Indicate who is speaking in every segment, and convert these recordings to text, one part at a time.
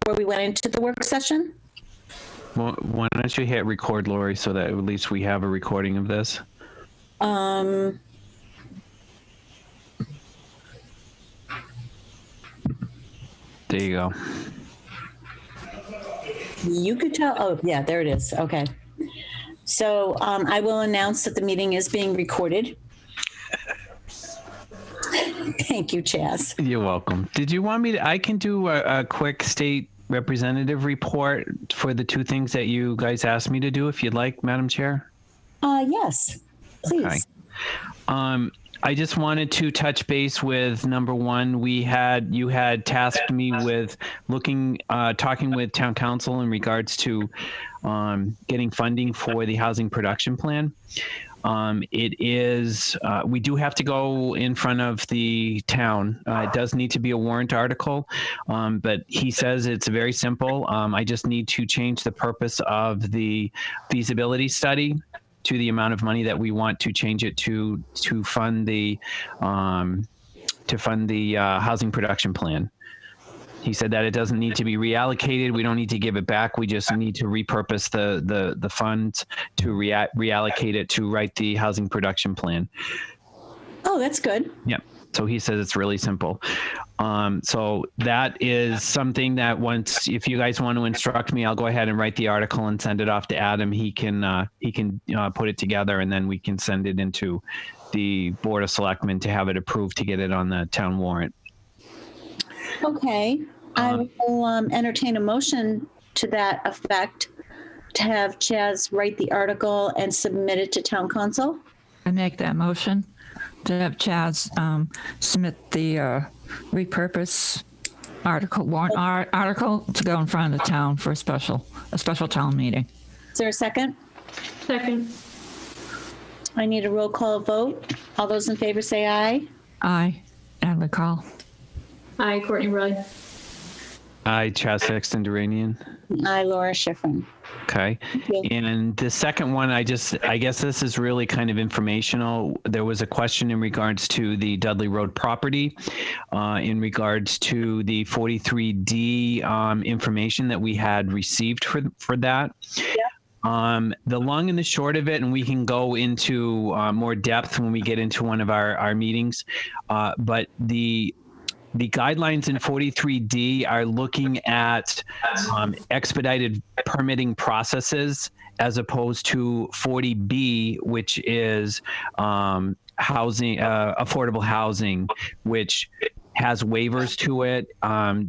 Speaker 1: before we went into the work session?
Speaker 2: Well, why don't you hit record, Lori, so that at least we have a recording of this? There you go.
Speaker 1: You could tell. Oh, yeah, there it is. Okay. So I will announce that the meeting is being recorded. Thank you, Chaz.
Speaker 2: You're welcome. Did you want me to? I can do a quick state representative report for the two things that you guys asked me to do, if you'd like, Madam Chair.
Speaker 1: Yes, please.
Speaker 2: Okay. I just wanted to touch base with number one. You had tasked me with talking with town council in regards to getting funding for the housing production plan. We do have to go in front of the town. It does need to be a warrant article, but he says it's very simple. I just need to change the purpose of the feasibility study to the amount of money that we want to change it to fund the housing production plan. He said that it doesn't need to be reallocated. We don't need to give it back. We just need to repurpose the funds to reallocate it to write the housing production plan.
Speaker 1: Oh, that's good.
Speaker 2: Yep. So he says it's really simple. So that is something that if you guys want to instruct me, I'll go ahead and write the article and send it off to Adam. He can put it together, and then we can send it into the Board of Selectmen to have it approved to get it on the town warrant.
Speaker 1: Okay. I will entertain a motion to that effect to have Chaz write the article and submit it to town council.
Speaker 3: I make that motion to have Chaz submit the repurpose warrant article to go in front of the town for a special town meeting.
Speaker 1: Is there a second?
Speaker 4: Second.
Speaker 1: I need a roll call vote. All those in favor say aye.
Speaker 3: Aye. Natalie Call.
Speaker 4: Aye, Courtney Roy.
Speaker 2: Aye, Chaz Sexton Duranian.
Speaker 1: Aye, Laura Schifrin.
Speaker 2: Okay.
Speaker 1: you.
Speaker 2: And the second one, I guess this is really kind of informational. There was a question in regards to the Dudley Road property, in regards to the 43D information that we had received for that. Yeah. The long and the short of it, and we can go into more depth when we get into one of our meetings, but the guidelines in 43D are looking at expedited permitting processes as opposed to 40B, which is housing, affordable housing, which has waivers to it.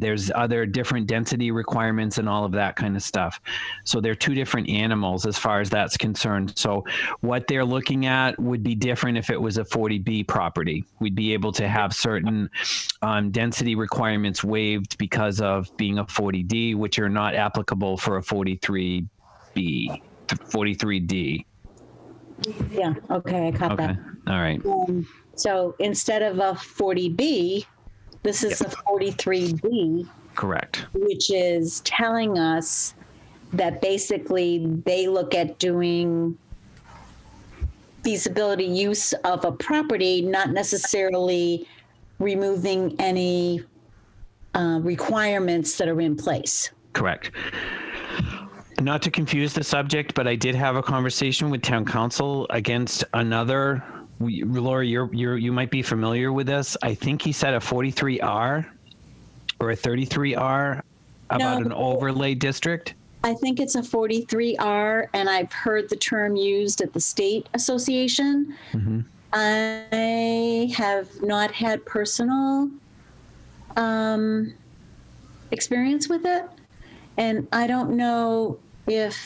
Speaker 2: There's other different density requirements and all of that kind of stuff. So they're two different animals as far as that's concerned. So what they're looking at would be different if it was a 40B property. We'd be able to have certain density requirements waived because of being a 40D, which are not applicable for a 43D.
Speaker 1: Yeah, okay, I caught that.
Speaker 2: All right.
Speaker 1: So instead of a 40B, this is a 43D.
Speaker 2: Correct.
Speaker 1: Which is telling us that basically they look at doing feasibility use of a property, not necessarily removing any requirements that are in place.
Speaker 2: Correct. Not to confuse the subject, but I did have a conversation with town council against another. Laura, you might be familiar with this. I think he said a 43R or a 33R about an overlay district.
Speaker 1: I think it's a 43R, and I've heard the term used at the state association. Mm-hmm. I have not had personal experience with it, and I don't know if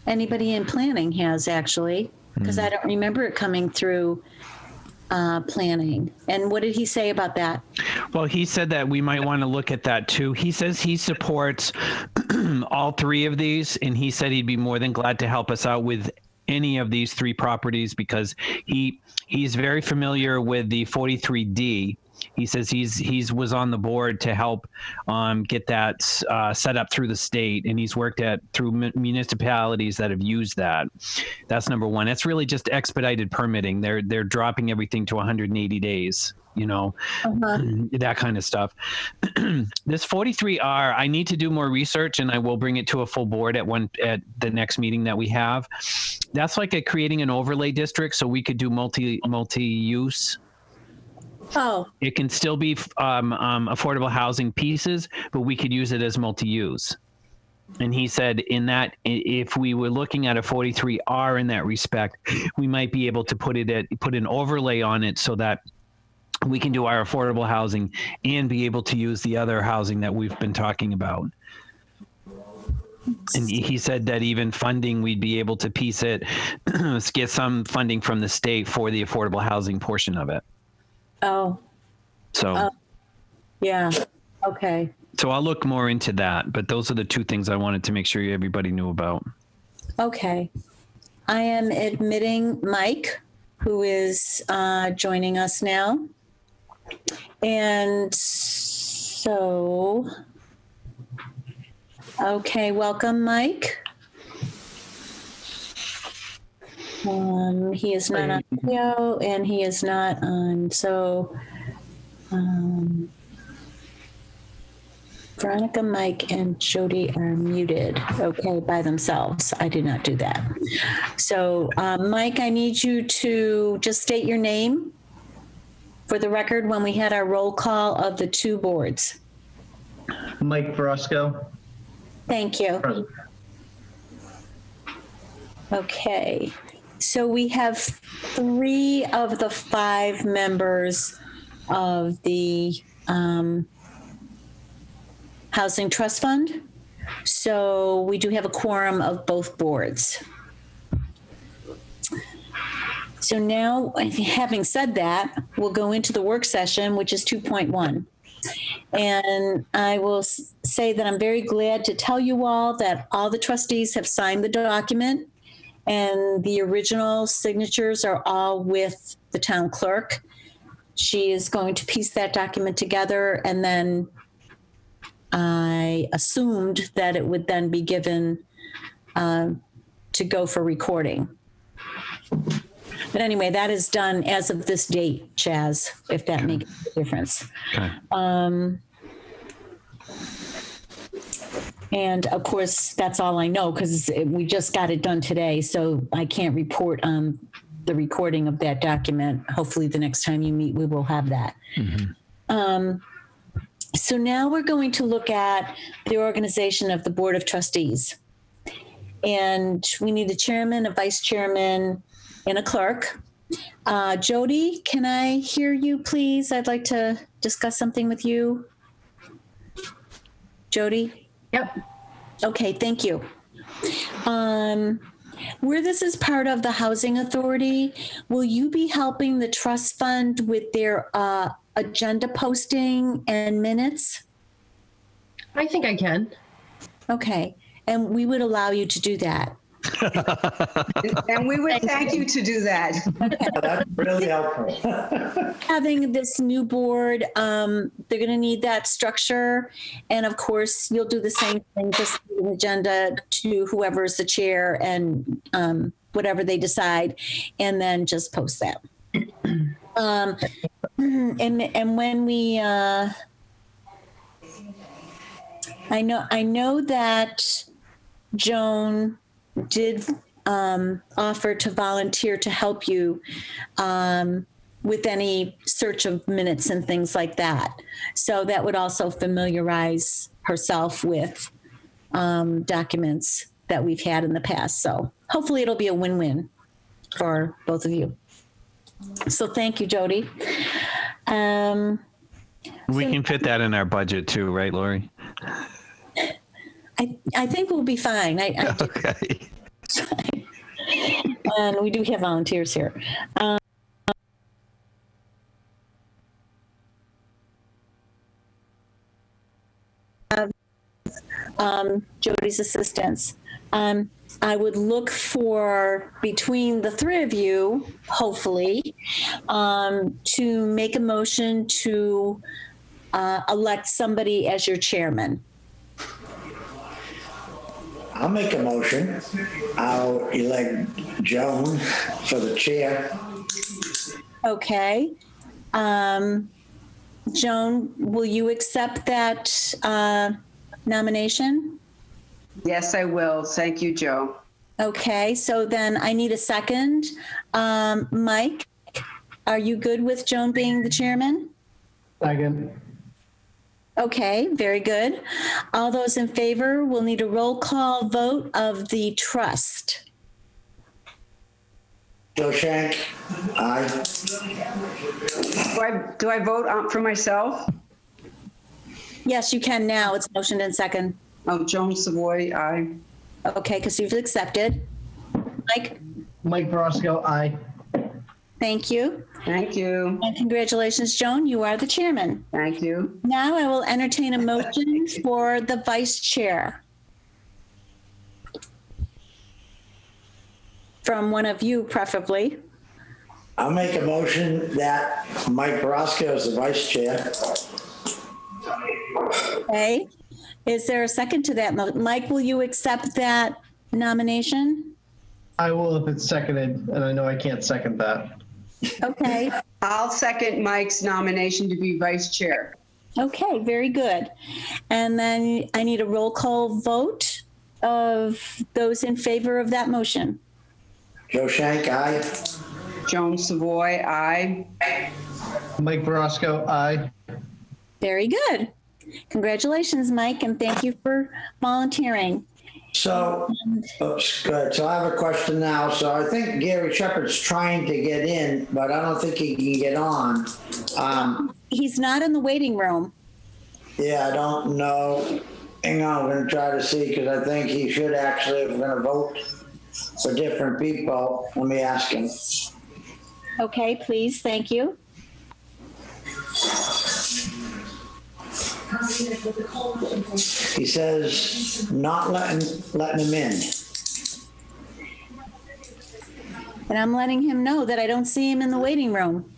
Speaker 1: anybody in planning has actually. Because I don't remember it coming through planning. And what did he say about that?
Speaker 2: Well, he said that we might want to look at that too. He says he supports all three of these, and he said he'd be more than glad to help us out with any of these three properties because he's very familiar with the 43D. He says he's was on the board to help get that set up through the state, and he's worked through municipalities that have used that. That's number one. That's really just expedited permitting. They're dropping everything to 180 days. that kind of stuff. This 43R, I need to do more research, and I will bring it to a full board at the next meeting that we have. That's like creating an overlay district, so we could do multi-use.
Speaker 1: Oh,
Speaker 2: It can still be affordable housing pieces, but we could use it as multi-use. And he said if we were looking at a 43R in that respect, we might be able to put an overlay on it so that we can do our affordable housing and be able to use the other housing that we've been talking about. And he said that even funding, we'd be able to piece it, get some funding from the state for the affordable housing portion of it.
Speaker 1: Oh.
Speaker 2: So.
Speaker 1: Yeah. Okay.
Speaker 2: So I'll look more into that, but those are the two things I wanted to make sure everybody knew about.
Speaker 1: Okay. I am admitting Mike, who is joining us now. And so, okay, welcome, Mike. He is not on video and he is not on, so Veronica, Mike, and Jody are muted, okay, by themselves. I did not do that. So, Mike, I need you to just state your name for the record when we had our roll call of the two boards.
Speaker 5: Mike Verosco.
Speaker 1: Thank you.
Speaker 5: Present.
Speaker 1: Okay, so we have 3 of the 5 members of the Housing Trust Fund. So we do have a quorum of both boards. So now, having said that, we'll go into the work session, which is 2.1. And I will say that I'm very glad to tell you all that all the trustees have signed the document, and the original signatures are all with the town clerk. She is going to piece that document together, and then I assumed that it would then be given to go for recording. But anyway, that is done as of this date, Chaz, if that makes a difference.
Speaker 2: Okay.
Speaker 1: And of course, that's all I know because we just got it done today. So I can't report on the recording of that document. Hopefully the next time you meet, we will have that. Mm-hmm. So now we're going to look at the organization of the Board of Trustees. And we need a chairman, a vice chairman, and a clerk. Jody, can I hear you, please? I'd like to discuss something with you. Jody?
Speaker 4: Yep.
Speaker 1: Okay, thank you. Where this is part of the Housing Authority, will you be helping the trust fund with their agenda posting and minutes?
Speaker 4: I think I can.
Speaker 1: Okay, and we would allow you to do that.
Speaker 6: And we would thank you to do that.
Speaker 5: That's really helpful.
Speaker 1: Having this new board, they're going to need that structure. And of course, you'll do the same thing, just an agenda to whoever's the chair and whatever they decide, and then just post that. And when we, I know that Joan did offer to volunteer to help you with any search of minutes and things like that. So that would also familiarize herself with documents that we've had in the past. So hopefully it'll be a win-win for both of you. So thank you, Jody.
Speaker 2: We can fit that in our budget too, right, Lori?
Speaker 1: I think we'll be fine.
Speaker 2: Okay.
Speaker 1: And we do have volunteers here. Jody's assistance. I would look for, between the 3 of you, hopefully, to make a motion to elect somebody as your chairman.
Speaker 5: I'll make a motion. I'll elect Joan for the chair.
Speaker 1: Okay. And Joan, will you accept that nomination?
Speaker 6: Yes, I will. Thank you, Joe.
Speaker 1: Okay, so then I need a second. Mike, are you good with Joan being the chairman?
Speaker 7: Second.
Speaker 1: Okay, very good. All those in favor will need a roll call vote of the trust.
Speaker 5: Joe Shank, aye.
Speaker 6: Do I vote for myself?
Speaker 1: Yes, you can now. It's motioned and second.
Speaker 6: Oh, Joan Savoy, aye.
Speaker 1: Okay, because you've accepted. Mike,
Speaker 7: Mike Verosco, aye.
Speaker 1: thank you.
Speaker 6: Thank you.
Speaker 1: And congratulations, Joan, you are the chairman.
Speaker 6: Thank you.
Speaker 1: Now I will entertain a motion for the vice chair. From one of you, preferably.
Speaker 5: I'll make a motion that Mike Roscoe is the vice chair.
Speaker 1: Okay. Is there a second to that? Mike, will you accept that nomination?
Speaker 7: I will if it's seconded, and I know I can't second that.
Speaker 1: Okay.
Speaker 6: I'll second Mike's nomination to be vice chair.
Speaker 1: Okay, very good. And then I need a roll call vote of those in favor of that motion.
Speaker 5: Joe Shank, aye.
Speaker 6: Joan Savoy, aye.
Speaker 7: Mike Verosco, aye.
Speaker 1: Very good. Congratulations, Mike, and thank you for volunteering.
Speaker 5: So, oops, good. So I have a question now. So I think Gary Shepherd's trying to get in, but I don't think he can get on.
Speaker 1: He's not in the waiting room.
Speaker 5: Yeah, I don't know. Hang on, I'm gonna try to see, because I think he should actually, if we're gonna vote for different people, let me ask him.
Speaker 1: Okay, please, thank you.
Speaker 5: He says not letting him in.
Speaker 1: And I'm letting him know that I don't see him in the waiting room.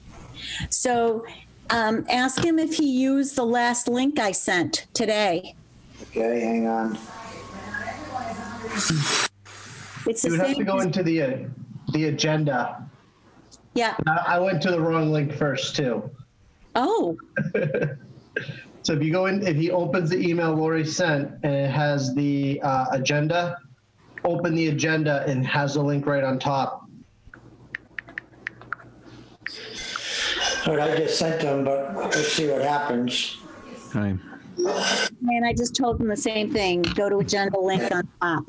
Speaker 1: So ask him if he used the last link I sent today.
Speaker 5: Okay, hang on.
Speaker 1: It's
Speaker 7: You
Speaker 1: the
Speaker 7: would have
Speaker 1: same.
Speaker 7: to go into the agenda.
Speaker 1: Yeah.
Speaker 7: I went to the wrong link first too.
Speaker 1: Oh,
Speaker 7: So if you go in, if he opens the email Lori sent and it has the agenda, open the agenda and has the link right on top.
Speaker 5: All right, I just sent him, but let's see what happens.
Speaker 2: Hi.
Speaker 1: and I just told him the same thing. Go to agenda link on top.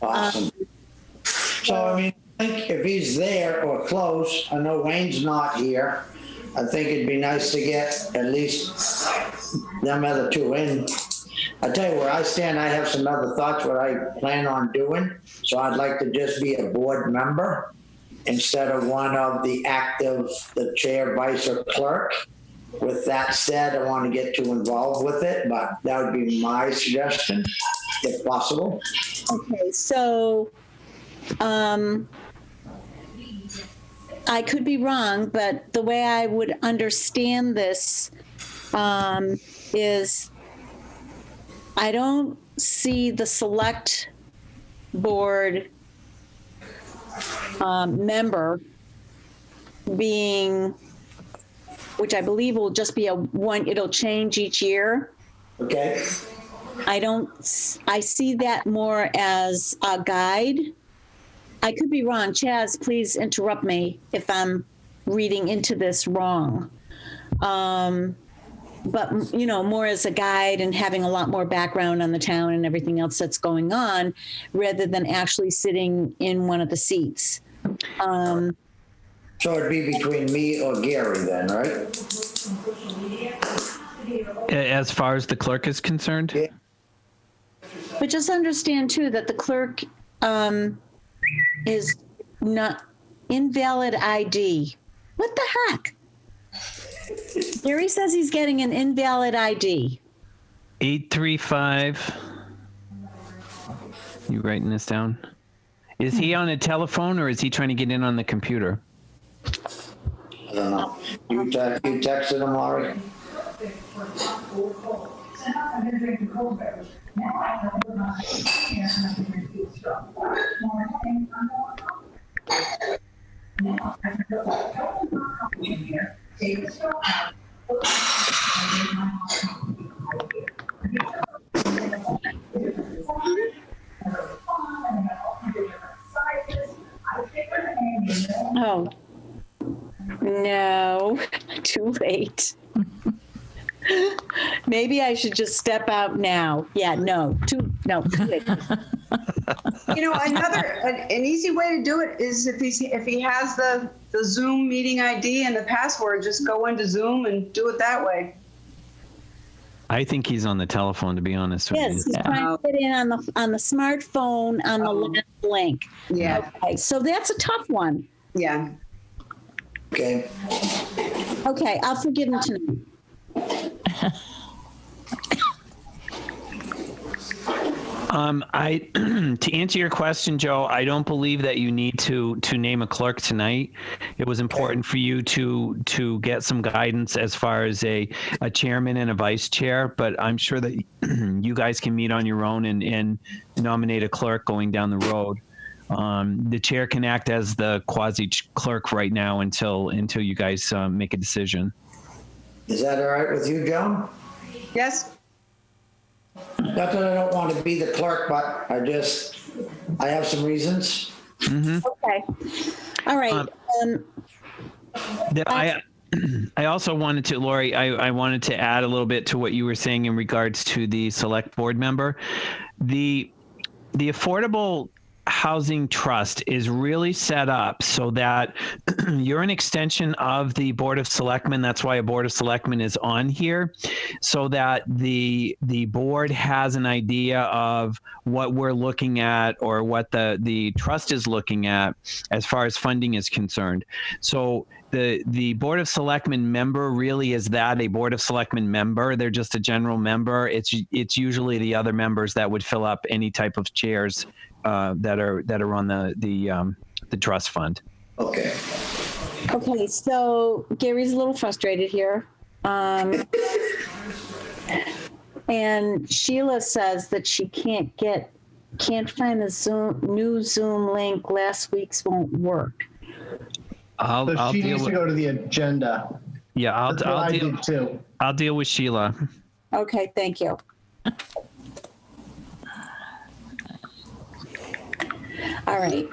Speaker 5: Awesome. So, I mean, I think if he's there or close, I know Wayne's not here. I think it'd be nice to get at least them other two in. I tell you where I stand, I have some other thoughts what I plan on doing. So I'd like to just be a board member instead of one of the active, the chair, vice, or clerk. With that said, I want to get too involved with it, but that would be my suggestion, if possible.
Speaker 1: Okay, so I could be wrong, but the way I would understand this is I don't see the select board member being, which I believe will just be it'll change each year.
Speaker 5: Okay?
Speaker 1: I see that more as a guide. I could be wrong. Chaz, please interrupt me if I'm reading into this wrong. But, you know, more as a guide and having a lot more background on the town and everything else that's going on, rather than actually sitting in one of the seats.
Speaker 5: So it'd be between me or Gary then, right?
Speaker 2: As far as the clerk is concerned?
Speaker 5: Yeah.
Speaker 1: But just understand, too, that the clerk is not invalid ID. What the heck? Gary says he's getting an invalid ID.
Speaker 2: 835. You writing this down? Is he on a telephone or is he trying to get in on the computer?
Speaker 5: I don't know. You texted him, Laurie?
Speaker 1: Oh, no, too late. Maybe I should just step out now. Yeah, too late.
Speaker 6: An easy way to do it is if he has the Zoom meeting ID and the password, just go into Zoom and do it that way.
Speaker 2: I think he's on the telephone, to be honest with
Speaker 1: Yes,
Speaker 2: you.
Speaker 1: he's trying to get in on the smartphone on the last link.
Speaker 6: Yeah.
Speaker 1: Okay, so that's a tough one.
Speaker 6: Yeah.
Speaker 5: Okay.
Speaker 1: Okay, I'll forgive him tonight.
Speaker 2: To answer your question, Joe, I don't believe that you need to name a clerk tonight. It was important for you to get some guidance as far as a chairman and a vice chair, but I'm sure that you guys can meet on your own and nominate a clerk going down the road. The chair can act as the quasi clerk right now until you guys make a decision.
Speaker 5: Is that all right with you, Joan?
Speaker 6: Yes.
Speaker 5: Not that I don't want to be the clerk, but I have some reasons.
Speaker 1: Okay. All right.
Speaker 2: I also wanted to, Lori, I wanted to add a little bit to what you were saying in regards to the select board member. The Affordable Housing Trust is really set up so that you're an extension of the Board of Selectmen. That's why a Board of Selectmen is on here, so that the board has an idea of what we're looking at or what the trust is looking at as far as funding is concerned. So the Board of Selectmen member really is that, a Board of Selectmen member. They're just a general member. It's usually the other members that would fill up any type of chairs that are on the trust fund.
Speaker 5: Okay.
Speaker 1: Okay, so Gary's a little frustrated here. And Sheila says that she can't find the new Zoom link. Last week's won't work.
Speaker 2: I'll
Speaker 7: She
Speaker 2: deal
Speaker 7: needs to
Speaker 2: with.
Speaker 7: go to the agenda.
Speaker 2: Yeah,
Speaker 7: That's what I did too.
Speaker 2: I'll deal with Sheila.
Speaker 1: Okay, thank you. All right.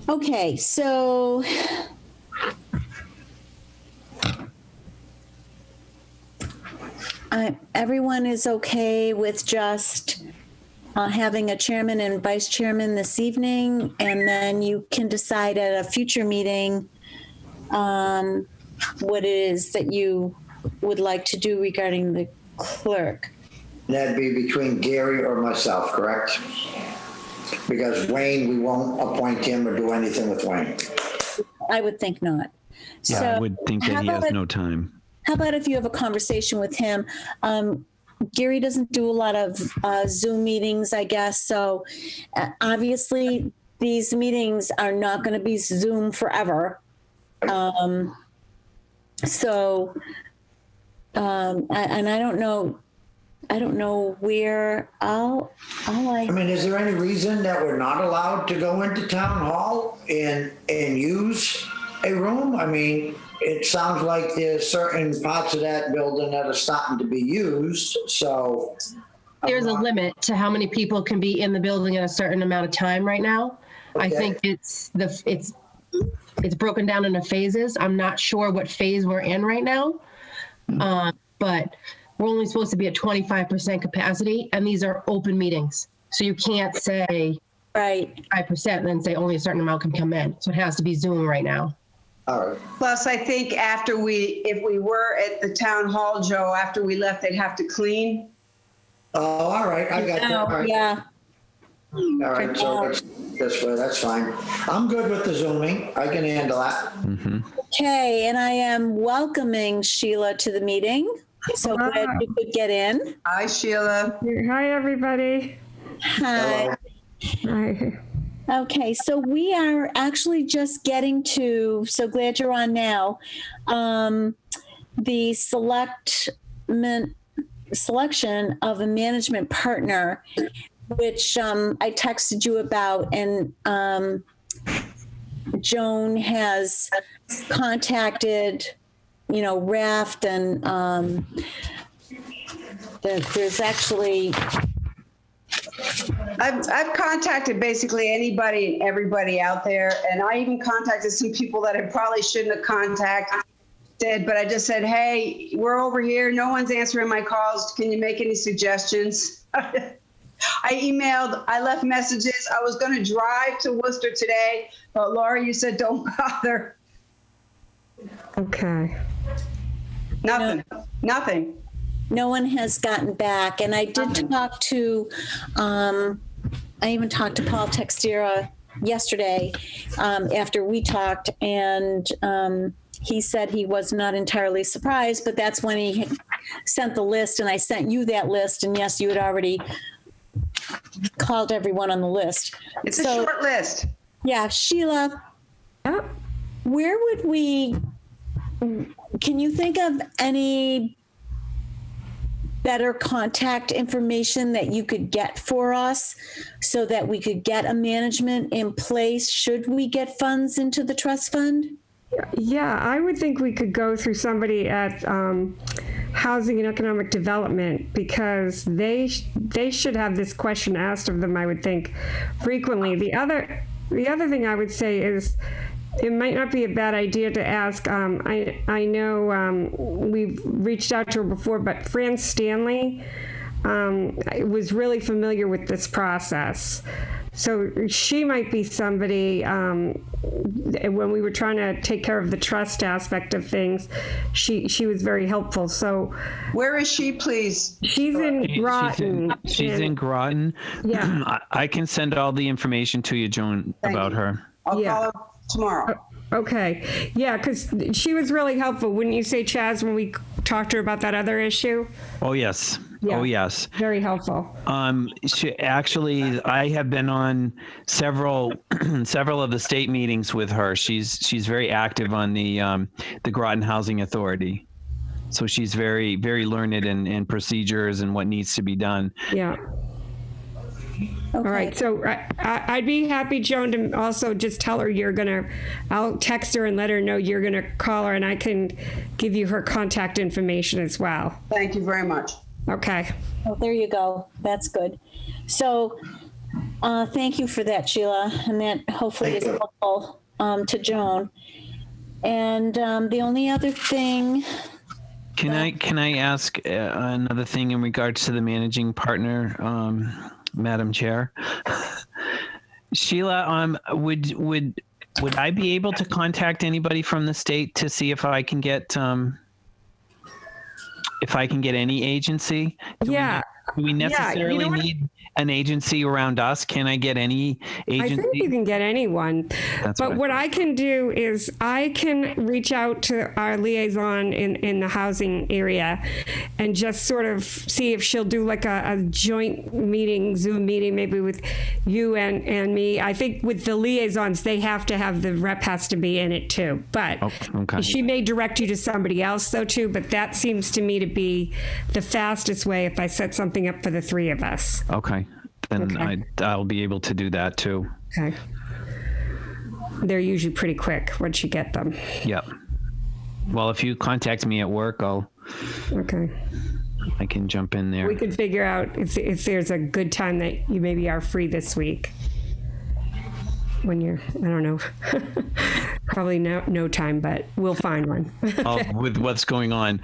Speaker 1: Okay, so everyone is okay with just having a chairman and vice chairman this evening, and then you can decide at a future meeting what it is that you would like to do regarding the clerk.
Speaker 5: That'd be between Gary or myself, correct? Because Wayne, we won't appoint him or do anything with Wayne.
Speaker 1: I would think not.
Speaker 2: Yeah,
Speaker 1: So
Speaker 2: I would think that he has no time.
Speaker 1: how about if you have a conversation with him? Gary doesn't do a lot of Zoom meetings, I guess. So obviously these meetings are not going to be Zoom forever. And I don't know where
Speaker 5: I mean, is there any reason that we're not allowed to go into town hall and use a room? I mean, it sounds like there's certain parts of that building that are starting to be used, so.
Speaker 4: There's a limit to how many people can be in the building at a certain amount of time right now. I
Speaker 5: Okay.
Speaker 4: think it's broken down into phases. I'm not sure what phase we're in right now. But we're only supposed to be at 25% capacity, and these are open meetings. So you can't say
Speaker 1: right.
Speaker 4: 5% and then say only a certain amount can come in. So it has to be Zoom right now.
Speaker 5: All right.
Speaker 6: Plus, I think if we were at the town hall, Joe, after we left, they'd have to clean.
Speaker 5: Oh, all right, I got that. All right.
Speaker 1: Yeah.
Speaker 5: All right, so it's this way, that's fine. I'm good with the Zooming. I can handle that.
Speaker 1: Okay, and I am welcoming Sheila to the meeting. So glad you could get in.
Speaker 6: Hi, Sheila.
Speaker 8: Hi, everybody.
Speaker 1: Hi.
Speaker 8: Hi.
Speaker 1: Okay, so we are actually just getting to, so glad you're on now, the selection of a management partner, which I texted you about, and Joan has contacted, Raft, and there's actually
Speaker 6: I've contacted basically anybody and everybody out there, and I even contacted some people that I probably shouldn't have contacted, but I just said, hey, we're over here. No one's answering my calls. Can you make any suggestions? I emailed, I left messages. I was going to drive to Worcester today, but Laura, you said don't bother.
Speaker 8: Okay.
Speaker 6: Nothing.
Speaker 1: No one has gotten back. And I did talk to, I even talked to Paul Textira yesterday after we talked, and he said he was not entirely surprised, but that's when he had sent the list, and I sent you that list, and yes, you had already called everyone on the list.
Speaker 6: It's a short list.
Speaker 1: Yeah, Sheila,
Speaker 8: Yep.
Speaker 1: where would we, can you think of any better contact information that you could get for us so that we could get a management in place should we get funds into the trust fund?
Speaker 8: Yeah, I would think we could go through somebody at Housing and Economic Development, because they should have this question asked of them, I would think, frequently. The other thing I would say is it might not be a bad idea to ask. I know we've reached out to her before, but Fran Stanley was really familiar with this process. So she might be somebody, when we were trying to take care of the trust aspect of things, she was very helpful. So
Speaker 6: Where is she, please?
Speaker 8: she's in Groton.
Speaker 2: She's in Groton.
Speaker 8: Yeah.
Speaker 2: I can send all the information to you, Joan, about her.
Speaker 6: I'll
Speaker 8: Yeah.
Speaker 6: call her tomorrow.
Speaker 8: Okay. Yeah, because she was really helpful. Wouldn't you say, Chaz, when we talked to her about that other issue?
Speaker 2: Oh, yes.
Speaker 8: Yeah.
Speaker 2: Oh, yes.
Speaker 8: Very helpful.
Speaker 2: Actually, I have been on several of the state meetings with her. She's very active on the Groton Housing Authority. So she's very, very learned in procedures and what needs to be done.
Speaker 8: Yeah. All right. So I'd be happy, Joan, to also just tell her I'll text her and let her know you're going to call her, and I can give you her contact information as well.
Speaker 6: Thank you very much.
Speaker 8: Okay.
Speaker 1: Oh, there you go. That's good. So thank you for that, Sheila. And that hopefully is helpful to Joan. And the only other thing.
Speaker 2: Can I ask another thing in regards to the managing partner, Madam Chair? Sheila, would I be able to contact anybody from the state to see if I can get any agency? Do we necessarily need an agency around us? Can I get any agency?
Speaker 8: I think you can get anyone. But what I can do is I can reach out to our liaison in the housing area and just sort of see if she'll do like a joint meeting, Zoom meeting, maybe with you and me. I think with the liaisons, the rep has to be in it too. But
Speaker 2: okay.
Speaker 8: She may direct you to somebody else though too, but that seems to me to be the fastest way if I set something up for the three of us.
Speaker 2: Okay. Then
Speaker 8: Okay.
Speaker 2: I'll be able to do that too.
Speaker 8: Okay. They're usually pretty quick once you get them.
Speaker 2: Yep. Well, if you contact me at work,
Speaker 8: Okay.
Speaker 2: I can jump in there.
Speaker 8: We can figure out if there's a good time that you maybe are free this week. When you're, I don't know, probably no time, but we'll find one.
Speaker 2: With what's going on.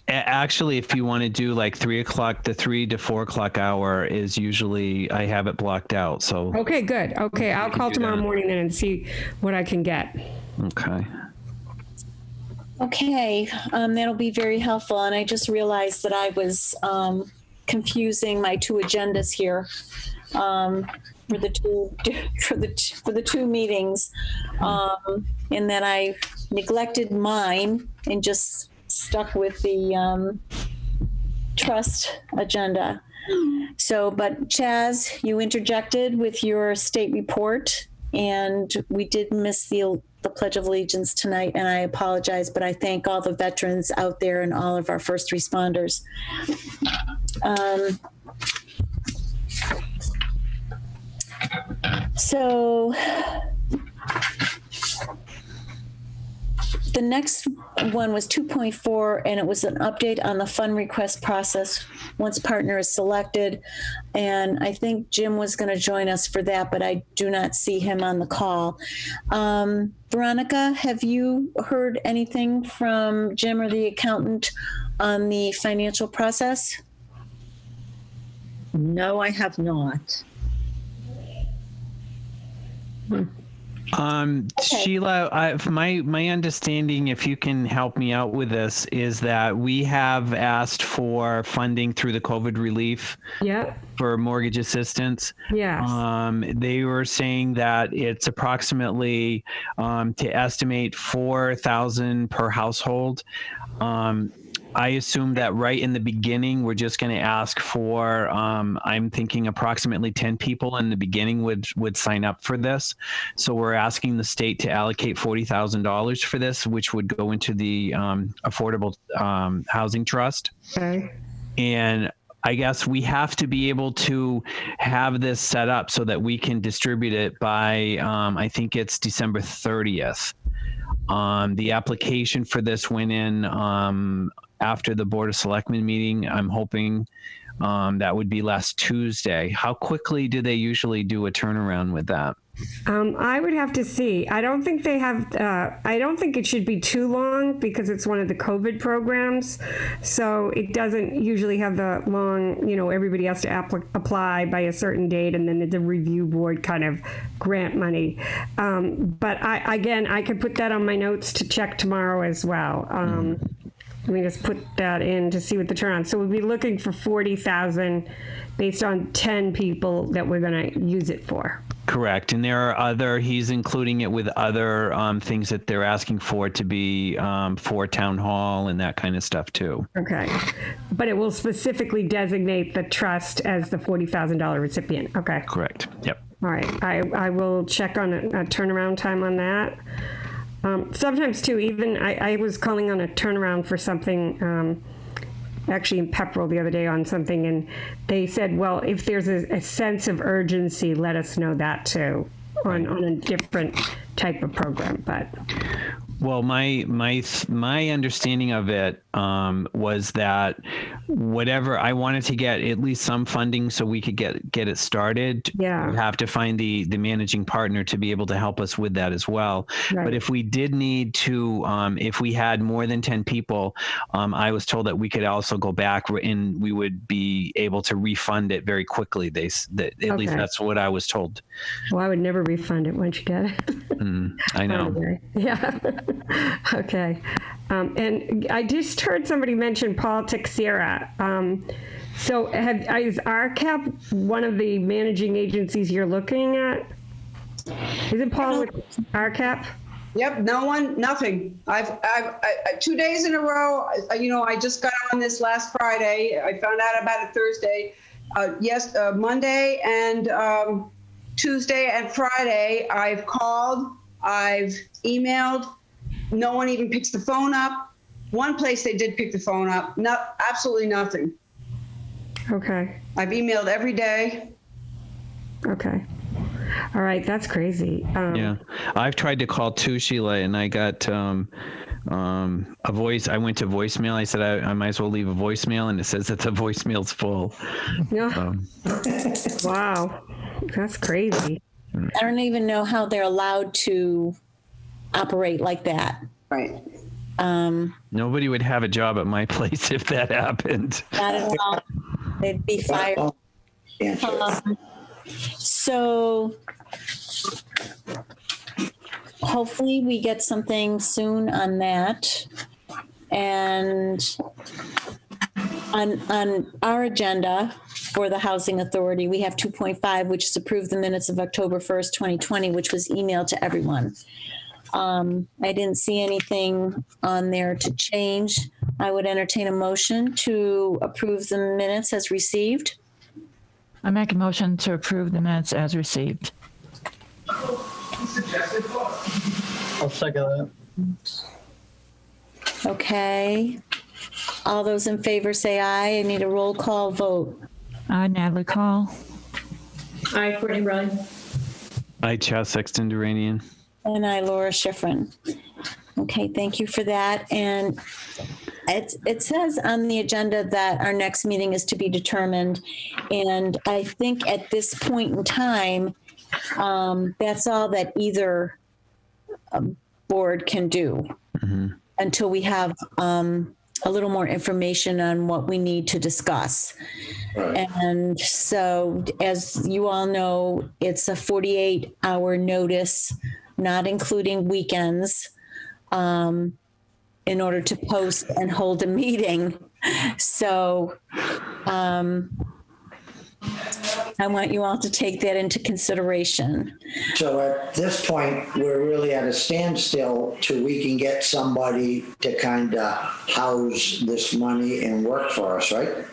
Speaker 2: Actually, if you want to do like 3 o'clock, the 3 to 4 o'clock hour is usually, I have it blocked out. So.
Speaker 8: Okay, good. Okay. I'll call tomorrow morning then and see what I can get.
Speaker 2: Okay.
Speaker 1: Okay, that'll be very helpful. And I just realized that I was confusing my two agendas here for the two meetings, and that I neglected mine and just stuck with the trust agenda. So, but Chaz, you interjected with your state report, and we did miss the Pledge of Allegiance tonight, and I apologize, but I thank all the veterans out there and all of our first responders. So the next one was 2.4, and it was an update on the fund request process once partner is selected. And I think Jim was going to join us for that, but I do not see him on the call. Veronica, have you heard anything from Jim or the accountant on the financial process?
Speaker 9: No, I have not.
Speaker 2: Sheila, my understanding, if you can help me out with this, is that we have asked for funding through the COVID relief
Speaker 8: Yeah.
Speaker 2: for mortgage assistance.
Speaker 8: Yes.
Speaker 2: They were saying that it's approximately to estimate $4,000 per household. I assume that right in the beginning, we're just going to ask for, I'm thinking approximately 10 people in the beginning would sign up for this. So we're asking the state to allocate $40,000 for this, which would go into the Affordable Housing Trust.
Speaker 8: Okay.
Speaker 2: And I guess we have to be able to have this set up so that we can distribute it by, I think it's December 30th. The application for this went in after the Board of Selectmen meeting. I'm hoping that would be last Tuesday. How quickly do they usually do a turnaround with that?
Speaker 8: I would have to see. I don't think they have, I don't think it should be too long because it's one of the COVID programs. So it doesn't usually have the long, everybody has to apply by a certain date and then the review board kind of grant money. But I could put that on my notes to check tomorrow as well. Let me just put that in to see what the turnaround. So we'll be looking for 40,000 based on 10 people that we're going to use it for.
Speaker 2: Correct. And there are he's including it with other things that they're asking for to be for town hall and that kind of stuff too.
Speaker 8: Okay. But it will specifically designate the trust as the $40,000 recipient. Okay.
Speaker 2: Correct. Yep.
Speaker 8: All right. I will check on a turnaround time on that. Sometimes too, even I was calling on a turnaround for something, actually in Pepperell the other day on something, and they said, well, if there's a sense of urgency, let us know that too on a different type of program. But
Speaker 2: well, my understanding of it was that whatever I wanted to get at least some funding so we could get it started.
Speaker 8: Yeah.
Speaker 2: We have to find the managing partner to be able to help us with that as well.
Speaker 8: Right.
Speaker 2: But if we did need to, if we had more than 10 people, I was told that we could also go back and we would be able to refund it very quickly. At least that's what I was told.
Speaker 8: Well, I would never refund it once you get it.
Speaker 2: I know.
Speaker 8: Okay. Yeah. Okay. And I just heard somebody mention Paul Teixeira. So is RCAP one of the managing agencies you're looking at? Isn't Paul with RCAP?
Speaker 6: Yep, nothing. I've 2 days in a row, I just got on this last Friday. I found out about it Thursday. Monday and Tuesday and Friday, I've called, I've emailed. No one even picks the phone up. One place they did pick the phone up. Absolutely nothing.
Speaker 8: Okay.
Speaker 6: I've emailed every day.
Speaker 8: Okay. All right. That's crazy.
Speaker 2: Yeah. I've tried to call too, Sheila, and I got a voice. I went to voicemail. I said I might as well leave a voicemail, and it says that the voicemail's full.
Speaker 8: Yeah. Wow. That's crazy.
Speaker 1: I don't even know how they're allowed to operate like that.
Speaker 6: Right.
Speaker 2: Nobody would have a job at my place if that happened.
Speaker 1: Not at all. They'd be fired. So hopefully we get something soon on that. And on our agenda for the Housing Authority, we have 2.5, which is approve the minutes of October 1st, 2020, which was emailed to everyone. I didn't see anything on there to change. I would entertain a motion to approve the minutes as received.
Speaker 3: I make a motion to approve the minutes as received.
Speaker 7: I'll second that.
Speaker 1: Okay. All those in favor say aye. I need a roll call vote.
Speaker 3: Aye, Natalie Call.
Speaker 10: Aye, Courtney Ryan.
Speaker 2: I, Chad Sexton Duranian.
Speaker 1: And I, Laura Schifrin. Okay, thank you for that. And It says on the agenda that our next meeting is to be determined. And I think at this point in time, that's all that either board can do until we have a little more information on what we need to discuss.
Speaker 5: Right.
Speaker 1: And so, as you all know, it's a 48-hour notice, not including weekends, in order to post and hold a meeting. So I want you all to take that into consideration.
Speaker 5: So at this point, we're really at a standstill till we can get somebody to kind of house this money and work for us, right?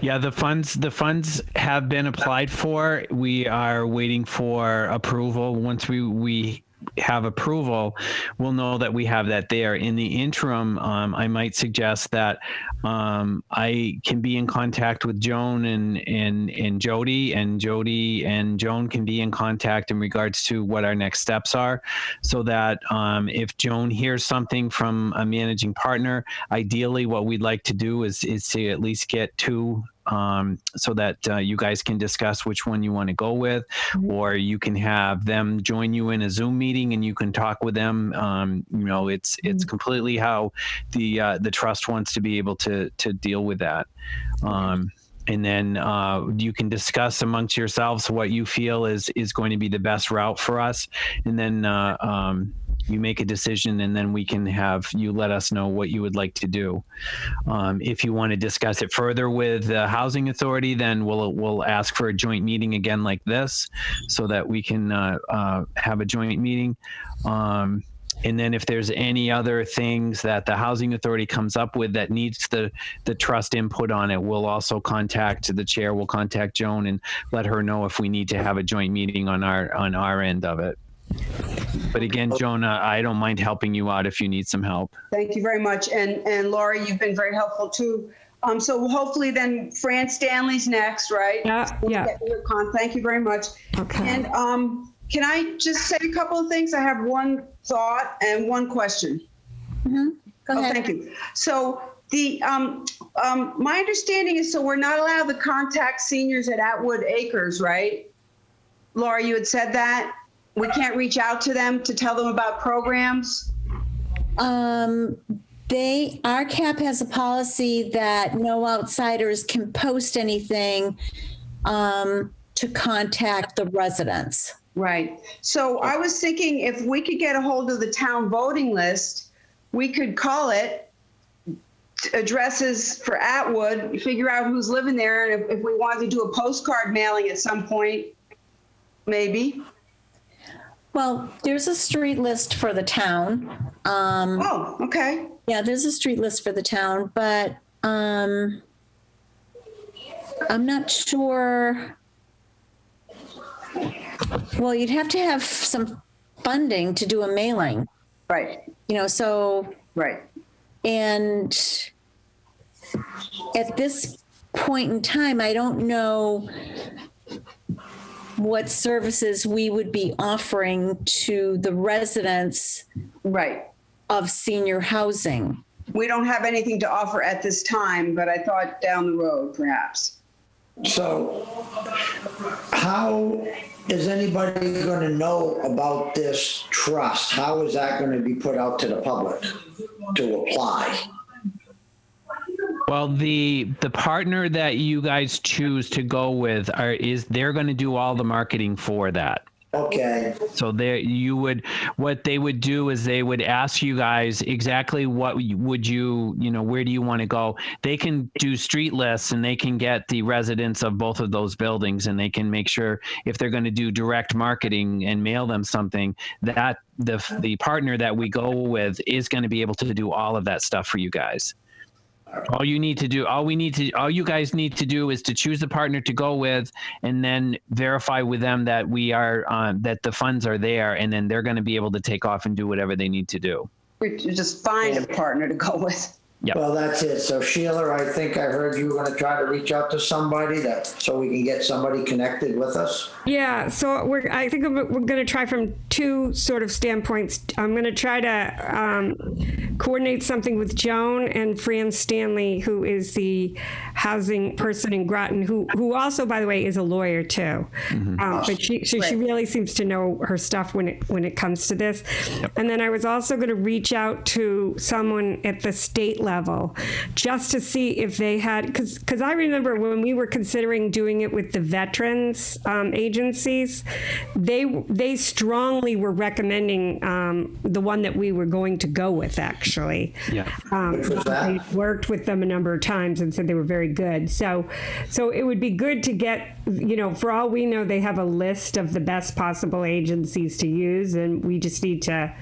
Speaker 2: Yeah, the funds have been applied for. We are waiting for approval. Once we have approval, we'll know that we have that there. In the interim, I might suggest that I can be in contact with Joan and Jody, and Jody and Joan can be in contact in regards to what our next steps are, so that if Joan hears something from a managing partner, ideally what we'd like to do is to at least get two, so that you guys can discuss which one you want to go with, or you can have them join you in a Zoom meeting and you can talk with them. It's completely how the trust wants to be able to deal with that. And then you can discuss amongst yourselves what you feel is going to be the best route for us. And then you make a decision, and then we can have you let us know what you would like to do. If you want to discuss it further with the housing authority, then we'll ask for a joint meeting again like this, so that we can have a joint meeting. And then if there's any other things that the housing authority comes up with that needs the trust input on it, we'll also contact the chair. We'll contact Joan and let her know if we need to have a joint meeting on our end of it. But again, Joan, I don't mind helping you out if you need some help.
Speaker 6: Thank you very much. And Laura, you've been very helpful too. So hopefully then Fran Stanley's next, right?
Speaker 8: Yeah, yeah.
Speaker 6: Thank you very much.
Speaker 8: Okay.
Speaker 6: And can I just say a couple of things? I have one thought and one question.
Speaker 1: Go ahead.
Speaker 6: Thank you. So the my understanding is, so we're not allowed to contact seniors at Atwood Acres, right? Laura, you had said that we can't reach out to them to tell them about programs.
Speaker 1: RCAP has a policy that no outsiders can post anything to contact the residents.
Speaker 6: Right. So I was thinking if we could get a hold of the town voting list, we could call it addresses for Atwood, figure out who's living there. And if we wanted to do a postcard mailing at some point, maybe.
Speaker 1: Well, there's a street list for the town.
Speaker 6: Oh, okay.
Speaker 1: Yeah, there's a street list for the town, but I'm not sure. Well, you'd have to have some funding to do a mailing.
Speaker 6: Right.
Speaker 1: So.
Speaker 6: Right.
Speaker 1: And at this point in time, I don't know what services we would be offering to the residents
Speaker 6: Right.
Speaker 1: of senior housing.
Speaker 6: We don't have anything to offer at this time, but I thought down the road, perhaps.
Speaker 5: So how is anybody going to know about this trust? How is that going to be put out to the public to apply?
Speaker 2: Well, the partner that you guys choose to go with they're going to do all the marketing for that.
Speaker 5: Okay.
Speaker 2: So what they would do is they would ask you guys exactly what would you where do you want to go? They can do street lists and they can get the residents of both of those buildings, and they can make sure if they're going to do direct marketing and mail them something, that the partner that we go with is going to be able to do all of that stuff for you guys. All you guys need to do is to choose the partner to go with, and then verify with them that that the funds are there, and then they're going to be able to take off and do whatever they need to do.
Speaker 6: We just find a partner to go with.
Speaker 2: Yep.
Speaker 5: Well, that's it. So Sheila, I think I heard you were going to try to reach out to somebody so we can get somebody connected with us.
Speaker 8: Yeah, so I think we're going to try from two sort of standpoints. I'm going to try to coordinate something with Joan and Fran Stanley, who is the housing person in Groton, who also, by the way, is a lawyer too. But she really seems to know her stuff when it comes to this. Yep. And then I was also going to reach out to someone at the state level just to see if they had, because I remember when we were considering doing it with the veterans agencies, they strongly were recommending the one that we were going to go with, actually.
Speaker 2: Yeah.
Speaker 8: They worked with them a number of times and said they were very good. So it would be good to get, for all we know, they have a list of the best possible agencies to use, and we just need to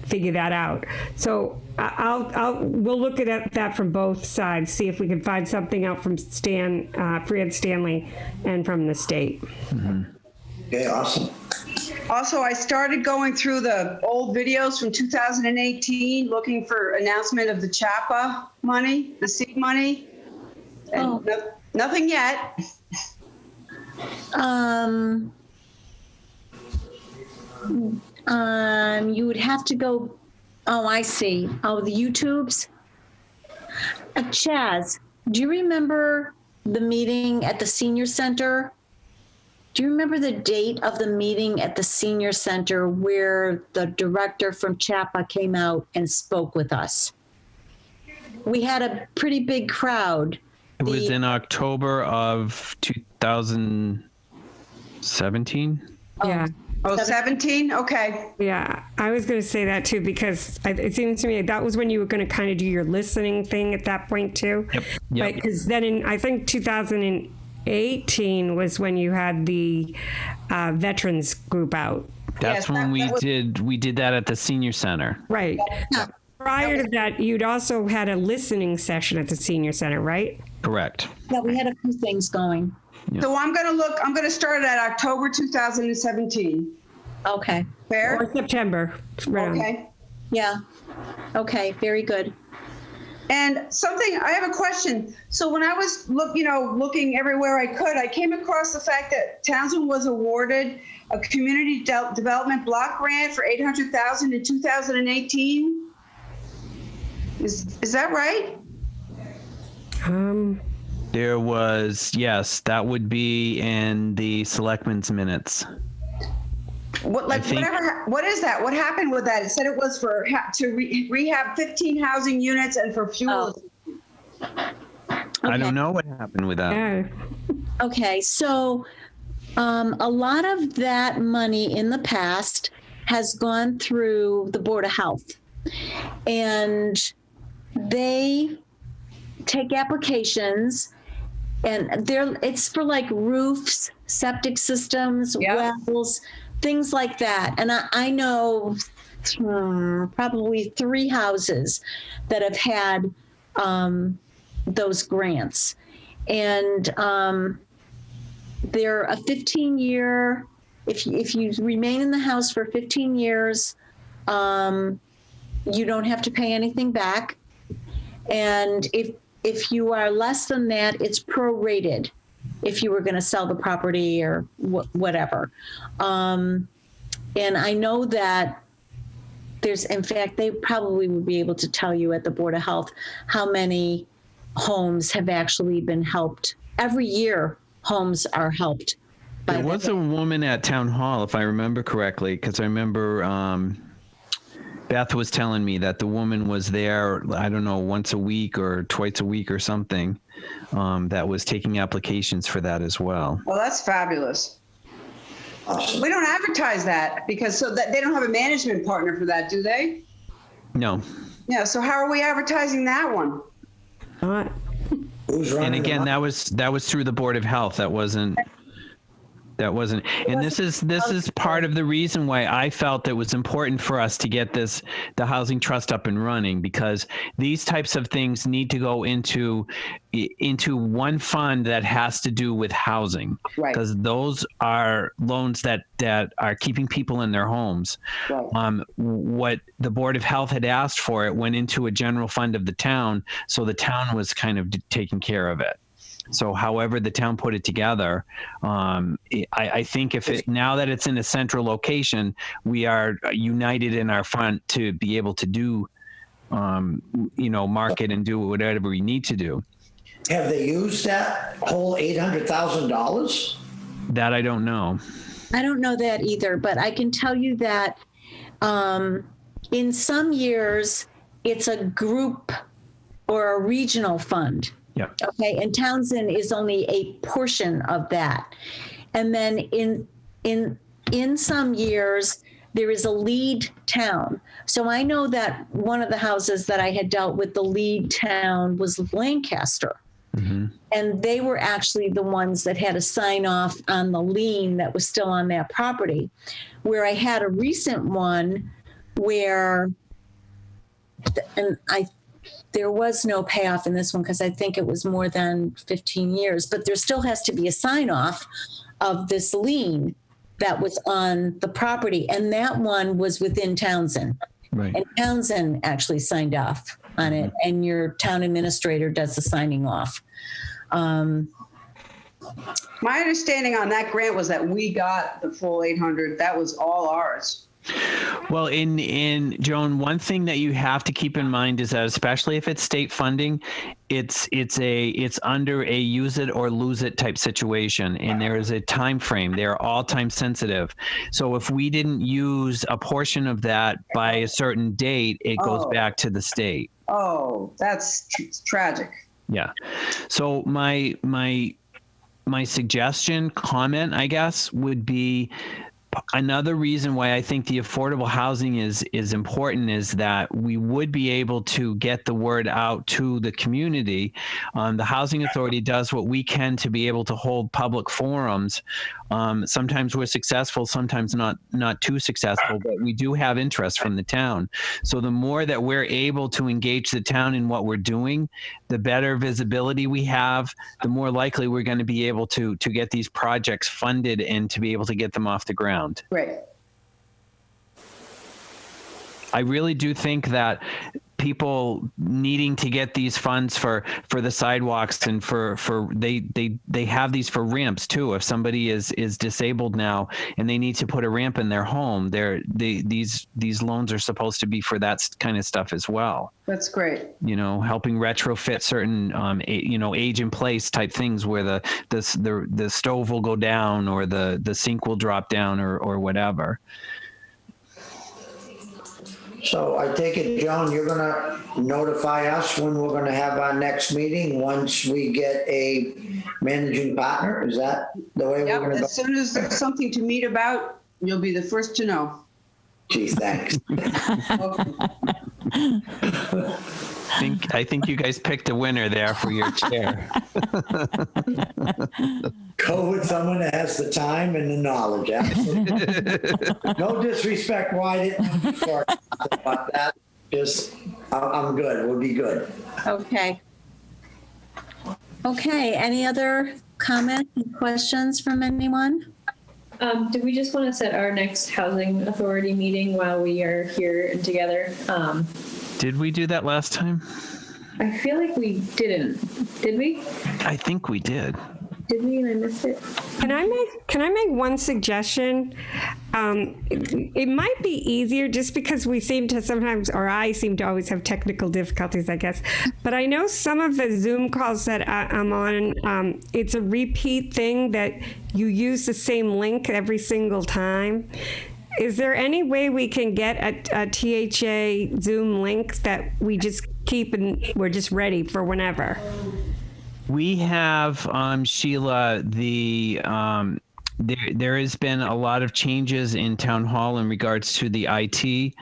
Speaker 8: figure that out. So we'll look at that from both sides, see if we can find something out from Fran Stanley and from the state.
Speaker 2: Mm-hmm.
Speaker 5: Okay, awesome.
Speaker 6: Also, I started going through the old videos from 2018, looking for announcement of the CHAPA money, the seed money, and nothing yet.
Speaker 1: You would have to go. Oh, I see. Oh, the YouTubes. Chaz, do you remember the meeting at the senior center? Do you remember the date of the meeting at the senior center where the director from CHAPA came out and spoke with us? We had a pretty big crowd.
Speaker 2: It was in October of 2017.
Speaker 8: Yeah.
Speaker 6: Oh, 17? Okay.
Speaker 8: Yeah, I was going to say that too, because it seems to me that was when you were going to kind of do your listening thing at that point too.
Speaker 2: Yep.
Speaker 8: Because then I think 2018 was when you had the veterans group out.
Speaker 2: That's when we did that at the senior center.
Speaker 8: Right.
Speaker 1: Yeah.
Speaker 8: Prior to that, you'd also had a listening session at the senior center, right?
Speaker 2: Correct.
Speaker 1: Yeah, we had a few things going.
Speaker 6: So I'm going to start at October 2017.
Speaker 1: Okay.
Speaker 6: Fair?
Speaker 8: Or September. Right.
Speaker 6: Okay.
Speaker 1: Yeah. Okay. Very good.
Speaker 6: And I have a question. So when I was looking everywhere I could, I came across the fact that Townsend was awarded a community development block grant for $800,000 in 2018. Is that right?
Speaker 2: There was, yes, that would be in the selectmen's minutes.
Speaker 6: What is that? What happened with that? It said it was for rehab 15 housing units and for fuel.
Speaker 2: I don't know what happened with that.
Speaker 8: Yeah.
Speaker 1: Okay. So a lot of that money in the past has gone through the Board of Health, and they take applications, and it's for like roofs, septic systems, wells, things like that. And I know probably 3 houses that have had those grants, and they're a 15-year. If you remain in the house for 15 years, you don't have to pay anything back. And if you are less than that, it's prorated if you were going to sell the property or whatever. And I know that in fact, they probably would be able to tell you at the Board of Health how many homes have actually been helped. Every year, homes are helped.
Speaker 2: There was a woman at Town Hall, if I remember correctly, because I remember Beth was telling me that the woman was there, I don't know, once a week or twice a week or something, that was taking applications for that as well.
Speaker 6: Well, that's fabulous. We don't advertise that because they don't have a management partner for that, do they?
Speaker 2: No.
Speaker 6: Yeah. So how are we advertising that one?
Speaker 5: Who's running
Speaker 2: And again, that was through the Board of Health. That That wasn't, and this is part of the reason why I felt it was important for us to get the housing trust up and running, because these types of things need to go into one fund that has to do with housing,
Speaker 6: Right.
Speaker 2: because those are loans that are keeping people in their homes.
Speaker 6: Right.
Speaker 2: What the Board of Health had asked for, it went into a general fund of the town, so the town was kind of taking care of it. So however the town put it together, I think now that it's in a central location, we are united in our front to be able to do, market and do whatever we need to do.
Speaker 5: Have they used that whole $800,000?
Speaker 2: That I don't know.
Speaker 1: I don't know that either, but I can tell you that in some years, it's a group or a regional fund.
Speaker 2: Yeah.
Speaker 1: Okay. And Townsend is only a portion of that. And then in some years, there is a lead town. So I know that one of the houses that I had dealt with, the lead town, was Lancaster.
Speaker 2: Mm-hmm.
Speaker 1: And they were actually the ones that had a sign off on the lien that was still on that property. Where I had a recent one where, there was no payoff in this one because I think it was more than 15 years, but there still has to be a sign off of this lien that was on the property. And that one was within Townsend.
Speaker 2: Right.
Speaker 1: And Townsend actually signed off on it, and your town administrator does the signing off.
Speaker 6: My understanding on that grant was that we got the full 800. That was all ours.
Speaker 2: Well, in Joan, one thing that you have to keep in mind is that, especially if it's state funding, it's under a use it or lose it type situation, and there is a time frame. They are all time sensitive. So if we didn't use a portion of that by a certain date, it goes back to the state.
Speaker 6: Oh, that's tragic.
Speaker 2: Yeah. So my suggestion, comment, I guess, would be, another reason why I think the affordable housing is important is that we would be able to get the word out to the community. The Housing Authority does what we can to be able to hold public forums. Sometimes we're successful, sometimes not too successful, but we do have interest from the town. So the more that we're able to engage the town in what we're doing, the better visibility we have, the more likely we're going to be able to get these projects funded and to be able to get them off the ground.
Speaker 6: Right.
Speaker 2: I really do think that people needing to get these funds for the sidewalks and for they have these for ramps too. If somebody is disabled now and they need to put a ramp in their home, these loans are supposed to be for that kind of stuff as well.
Speaker 6: That's great.
Speaker 2: Helping retrofit certain age in place type things where the stove will go down or the sink will drop down or whatever.
Speaker 5: So I take it, Joan, you're going to notify us when we're going to have our next meeting once we get a managing partner? Is that the way we're going to go?
Speaker 6: As soon as there's something to meet about, you'll be the first to know.
Speaker 5: Gee, thanks.
Speaker 2: I think you guys picked a winner there for your chair.
Speaker 5: Go with someone that has the time and the knowledge. Absolutely. No disrespect, why I didn't talk about that. Just, I'm good. We'll be good.
Speaker 1: Okay. Any other comments and questions from anyone?
Speaker 10: Do we just want to set our next housing authority meeting while we are here and together?
Speaker 2: Did we do that last time?
Speaker 10: I feel like we didn't. Did we?
Speaker 2: I think we did.
Speaker 10: Did we and I missed it?
Speaker 8: Can I make one suggestion? It might be easier just because we seem to sometimes, or I seem to always have technical difficulties, I guess. But I know some of the Zoom calls that I'm on, it's a repeat thing that you use the same link every single time. Is there any way we can get a THA Zoom link that we just keep and we're just ready for whenever?
Speaker 2: We have, Sheila, there has been a lot of changes in town hall in regards to the IT.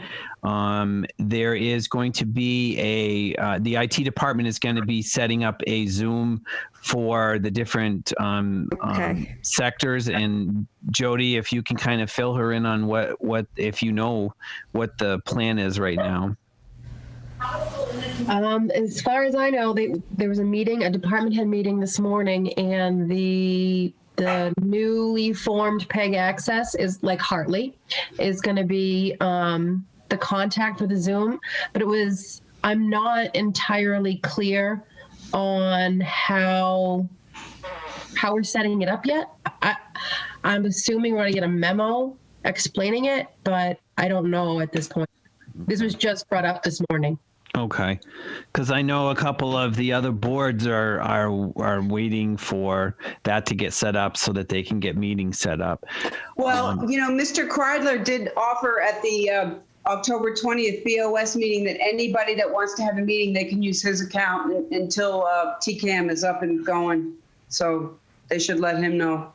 Speaker 2: There is going to be the IT department is going to be setting up a Zoom for the different sectors. And Jody, if you can kind of fill her in on what if you know what the plan is right now.
Speaker 4: As far as I know, there was a department head meeting this morning, and the newly formed PEG Access is like Hartley is going to be the contact for the Zoom, but I'm not entirely clear on how we're setting it up yet. I'm assuming we're going to get a memo explaining it, but I don't know at this point. This was just brought up this morning.
Speaker 2: Okay, because I know a couple of the other boards are waiting for that to get set up so that they can get meetings set up.
Speaker 6: Well, Mr. Kreidler did offer at the October 20th BOS meeting that anybody that wants to have a meeting, they can use his account until TCAM is up and going. So they should let him know.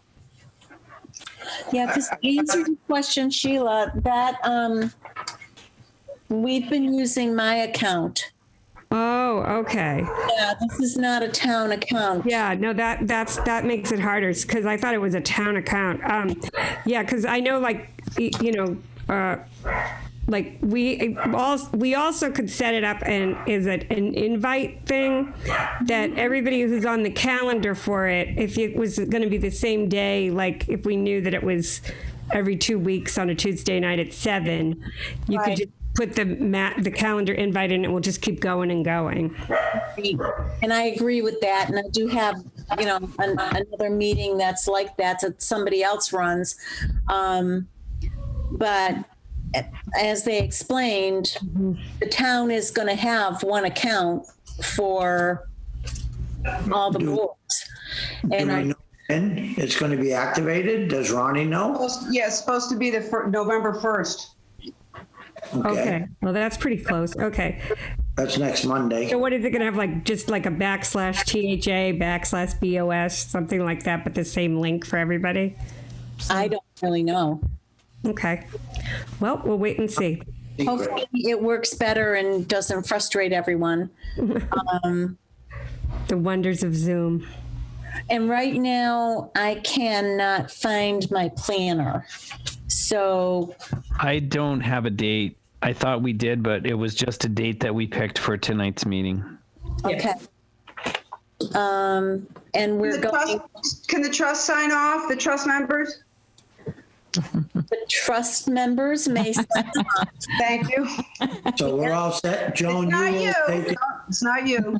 Speaker 1: Yeah, because to answer your question, Sheila, that we've been using my account.
Speaker 8: Oh, okay.
Speaker 1: Yeah, this is not a town account.
Speaker 8: Yeah, no, that makes it harder because I thought it was a town account. Yeah, because I know, like, like we also could set it up and is it an invite thing that everybody who's on the calendar for it, if it was going to be the same day, like if we knew that it was every 2 weeks on a Tuesday night at 7, you could just put the calendar invite in, and we'll just keep going and going.
Speaker 1: And I agree with that. And I do have, another meeting that's like that somebody else runs. But as they explained, the town is going to have one account for all the boards. And
Speaker 5: it's going to be activated. Does Ronnie know?
Speaker 6: Yeah, it's supposed to be November 1st.
Speaker 8: Okay. Well, that's pretty close. Okay.
Speaker 5: That's next Monday.
Speaker 8: So what is it going to have, like just like a /THA/BOS, something like that, but the same link for everybody?
Speaker 1: I don't really know.
Speaker 8: Okay. Well, we'll wait and see.
Speaker 1: Hopefully it works better and doesn't frustrate everyone.
Speaker 8: The wonders of Zoom.
Speaker 1: And right now I cannot find my planner. So
Speaker 2: I don't have a date. I thought we did, but it was just a date that we picked for tonight's meeting.
Speaker 1: Okay. And we're going.
Speaker 6: Can the trust sign off? The trust members?
Speaker 1: The trust members may sign off.
Speaker 6: Thank you.
Speaker 5: So we're all set. Joan,
Speaker 6: It's not you.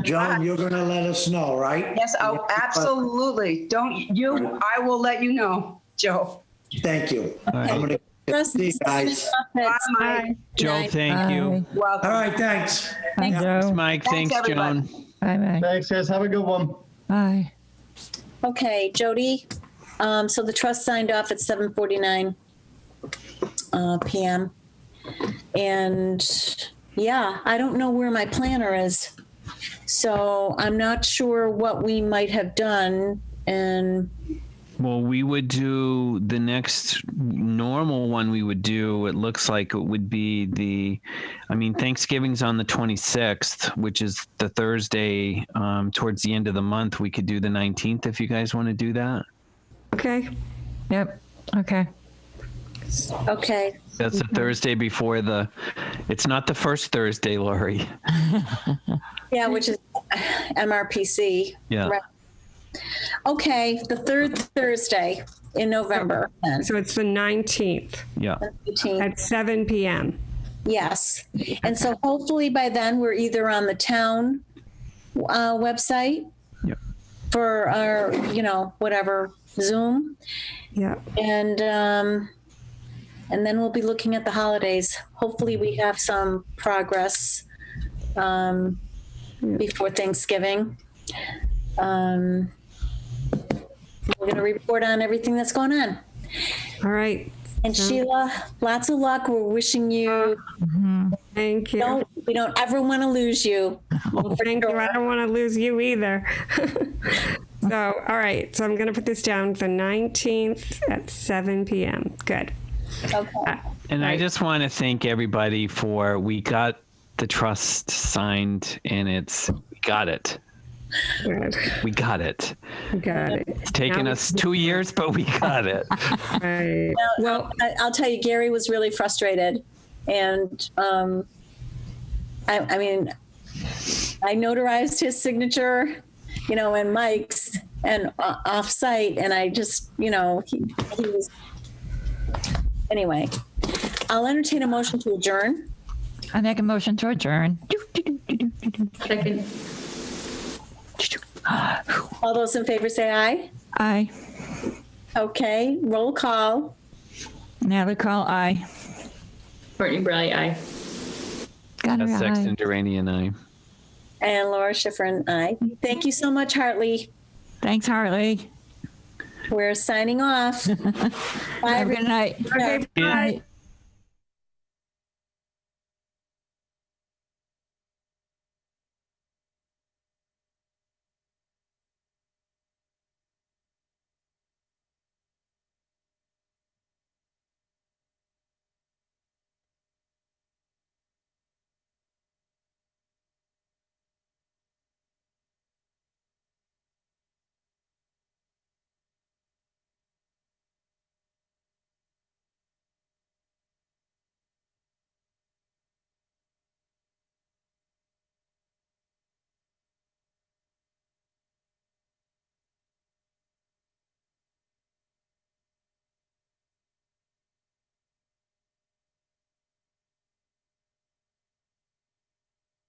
Speaker 5: Joan, you're going to let us know, right?
Speaker 6: Yes, oh, absolutely. I will let you know, Joe.
Speaker 5: Thank you.
Speaker 2: Right.
Speaker 5: I'm going to see you guys.
Speaker 6: Bye.
Speaker 2: Joe, thank you.
Speaker 6: Welcome.
Speaker 5: All right, thanks.
Speaker 3: Thanks,
Speaker 2: Thanks, Mike. Thanks,
Speaker 6: everybody.
Speaker 2: Joan.
Speaker 3: Bye, bye.
Speaker 7: Thanks, guys. Have a good one.
Speaker 3: Bye.
Speaker 1: Okay, Jody. So the trust signed off at 7:49 p.m. And yeah, I don't know where my planner is. So I'm not sure what we might have done. And
Speaker 2: Well, we would do the next normal one we would do. It looks like it would be Thanksgiving's on the 26th, which is the Thursday towards the end of the month. We could do the 19th if you guys want to do that.
Speaker 8: Okay.
Speaker 3: Yep. Okay.
Speaker 1: okay.
Speaker 2: That's the Thursday before it's not the first Thursday, Lori.
Speaker 1: Yeah, which is MRPC.
Speaker 2: Yeah.
Speaker 1: Right. Okay, the third Thursday in November. Then.
Speaker 8: So it's the 19th
Speaker 2: Yeah.
Speaker 1: 18th.
Speaker 8: at 7 p.m.
Speaker 1: Yes. And so hopefully by then we're either on the town website
Speaker 2: Yep.
Speaker 1: for our, whatever, Zoom.
Speaker 8: Yeah.
Speaker 1: And then we'll be looking at the holidays. Hopefully we have some progress before Thanksgiving. We're going to report on everything that's going on.
Speaker 8: All right.
Speaker 1: And Sheila, lots of luck. We're wishing you.
Speaker 8: Thank you.
Speaker 1: We don't ever want to lose you.
Speaker 8: Well, thank you. I don't want to lose you either. So, all right. So I'm going to put this down the 19th at 7 p.m. Good.
Speaker 1: Okay.
Speaker 2: And I
Speaker 8: Right.
Speaker 2: just want to thank everybody we got the trust signed and we got it.
Speaker 8: Good.
Speaker 2: We got it.
Speaker 8: Got it.
Speaker 2: It's taken
Speaker 8: Now
Speaker 2: us 2 years, but we got it.
Speaker 8: Right. Well,
Speaker 1: I'll tell you, Gary was really frustrated. And I mean, I notarized his signature, and Mike's and off site. And I just, he was. Anyway, I'll entertain a motion to adjourn.
Speaker 3: I make a motion to adjourn.
Speaker 10: Second.
Speaker 1: All those in favor say aye.
Speaker 3: Aye.
Speaker 1: Okay, roll call.
Speaker 3: Natalie Call, aye.
Speaker 10: Courtney Briley, aye.
Speaker 3: Got it,
Speaker 2: Sexton
Speaker 3: aye.
Speaker 2: Durrani and I.
Speaker 1: And Laura Schifrin, aye. Thank you so much, Hartley.
Speaker 3: Thanks, Hartley.
Speaker 1: We're signing off. Bye,
Speaker 3: Have a good night.
Speaker 8: okay, bye.
Speaker 3: Night.